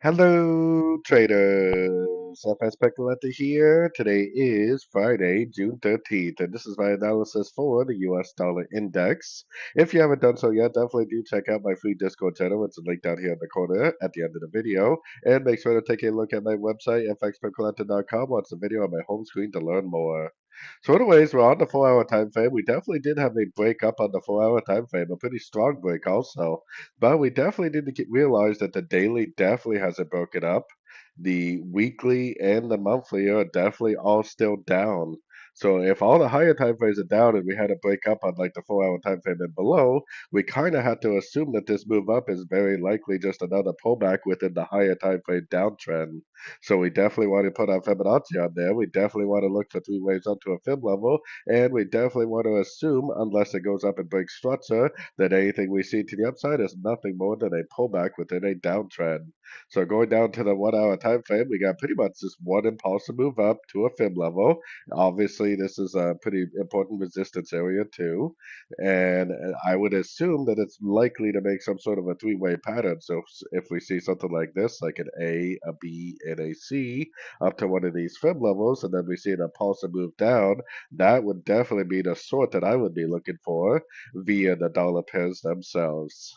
Hello, traders. FX Pip Collector here. Today is Friday, June 13th, and this is my analysis for the US dollar index. If you haven't done so yet, definitely do check out my free Discord channel. It's a link down here in the corner at the end of the video. And make sure to take a look at my website, fxpipcollector.com. Watch the video on my home screen to learn more. So anyways, we're on the 4 hour time frame. We definitely did have a break up on the 4 hour time frame, a pretty strong break also. But we definitely need to realize that the daily definitely hasn't broken up. The weekly and the monthly are definitely all still down. So if all the higher time frames are down and we had to break up on like the 4 hour time frame and below, we kind of had to assume that this move up is very likely just another pullback within the higher time frame downtrend. So we definitely want to put our Fibonacci on there. We definitely want to look for three waves up to a fib level, and we definitely want to assume, unless it goes up and breaks structure, that anything we see to the upside is nothing more than a pullback within a downtrend. So going down to the 1 hour time frame, we got pretty much just one impulsive move up to a fib level. Obviously, this is a pretty important resistance area too, and I would assume that it's likely to make some sort of a three-way pattern. So if we see something like this, like an A, a B, and a C, up to one of these fib levels, and then we see an impulsive move down, that would definitely be the sort that I would be looking for via the dollar pairs themselves.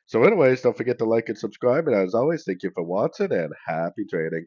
So anyways, don't forget to like and subscribe, and as always, thank you for watching and happy trading.